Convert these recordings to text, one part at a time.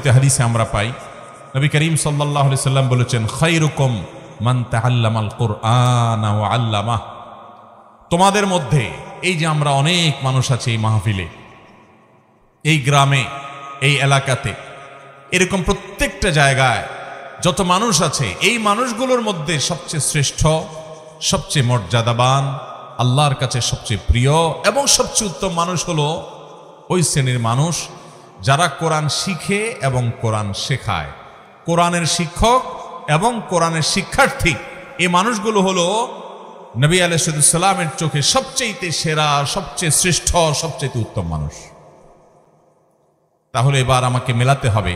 বর্ণিত হাদিসে আমরা পাই নবী করিম সাল্লাল্লাহু আলাইহি সাল্লাম বলেছেন, খায়রুকুম মান তাআল্লামাল কুরআন ওয়া আল্লামাহ। তোমাদের মধ্যে এই যে আমরা অনেক মানুষ আছি এই মাহফিলে, এই গ্রামে, এই এলাকাতে, এরকম প্রত্যেকটা জায়গায় যত মানুষ আছে, এই মানুষগুলোর মধ্যে সবচেয়ে শ্রেষ্ঠ, সবচেয়ে মর্যাদাবান, আল্লাহর কাছে সবচেয়ে প্রিয় এবং সবচেয়ে উত্তম মানুষ হলো ওই শ্রেণীর মানুষ যারা কোরআন শিখে এবং কোরআন শেখায়। কোরআনের শিক্ষক এবং কোরআনের শিক্ষার্থী, এই মানুষগুলো হলো নবী আলাইহিস সালামের চোখে সবচেয়ে সেরা, সবচেয়ে শ্রেষ্ঠ, সবচেয়ে উত্তম মানুষ। তাহলে এবার আমাকে মেলাতে হবে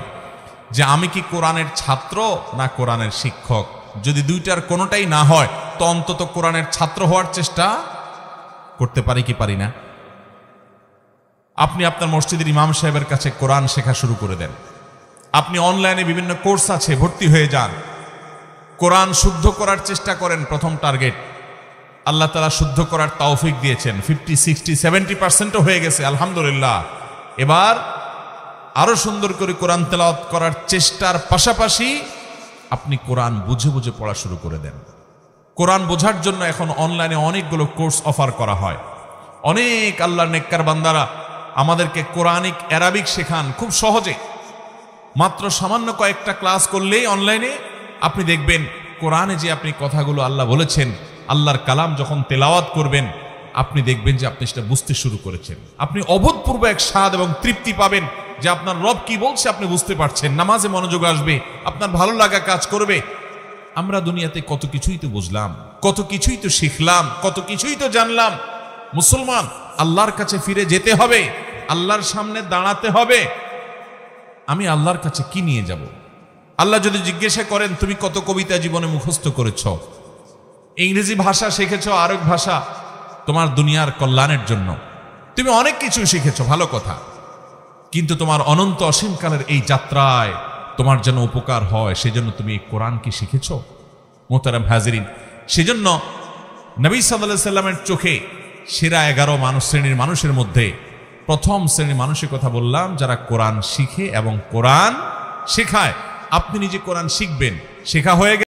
যে আমি কি কোরআনের ছাত্র না কোরআনের শিক্ষক। যদি দুইটার কোনোটাই না হয় তো অন্তত কোরআনের ছাত্র হওয়ার চেষ্টা করতে পারি কি পারি না? আপনি আপনার মসজিদের ইমাম সাহেবের কাছে কোরআন শেখা শুরু করে দেন। আপনি অনলাইনে বিভিন্ন কোর্স আছে, ভর্তি হয়ে যান। কোরআন শুদ্ধ করার চেষ্টা করেন। প্রথম টার্গেট, আল্লাহ তাআলা শুদ্ধ করার তৌফিক দিয়েছেন। 50, 60, 70% হয়ে গেছে, আলহামদুলিল্লাহ। এবার আরো সুন্দর করে কোরআন তেলাওয়াত করার চেষ্টার পাশাপাশি আপনি কোরআন বুঝে বুঝে পড়া শুরু করে দেন। কোরআন বোঝার জন্য এখন অনলাইনে অনেকগুলো কোর্স অফার করা হয়। অনেক আল্লাহর নেককার বান্দারা আমাদেরকে কোরআনিক অ্যারাবিক শেখান খুব সহজে। মাত্র সামান্য কয়েকটা ক্লাস করলেই অনলাইনে আপনি দেখবেন কোরআনে যে আপনি কথাগুলো আল্লাহ বলেছেন, আল্লাহর কালাম যখন তেলাওয়াত করবেন আপনি দেখবেন যে আপনি সেটা বুঝতে শুরু করেছেন। আপনি অভূতপূর্ব এক স্বাদ এবং তৃপ্তি পাবেন যে আপনার রব কি বলছে আপনি বুঝতে পারছেন। নামাজে মনোযোগ আসবে, আপনার ভালো লাগা কাজ করবে। আমরা দুনিয়াতে কত কিছুই তো বুঝলাম, কত কিছুই তো শিখলাম, কত কিছুই তো জানলাম। মুসলমান, আল্লাহর কাছে ফিরে যেতে হবে, আল্লাহর সামনে দাঁড়াতে হবে। আমি আল্লাহর কাছে কি নিয়ে যাব? আল্লাহ যদি জিজ্ঞাসা করেন তুমি কত কবিতা জীবনে মুখস্থ করেছ, ইংরেজি ভাষা শিখেছ, আরেক ভাষা তোমার দুনিয়ার কল্যাণের জন্য, তুমি অনেক কিছু শিখেছ, ভালো কথা, কিন্তু তোমার অনন্ত অসীমকালের এই যাত্রায় তোমার যেন উপকার হয় সেজন্য তুমি এই কোরআন কি শিখেছ? মোহতারাম হাজিরিন, সেজন্য নবী সাল্লাল্লাহু আলাইহি সাল্লামের চোখে সেরা 11 শ্রেণীর মানুষের মধ্যে প্রথম শ্রেণীর মানুষের কথা বললাম, যারা কোরআন শিখে এবং কোরআন শেখায়। আপনি নিজে কোরআন শিখবেন, শেখা হয়ে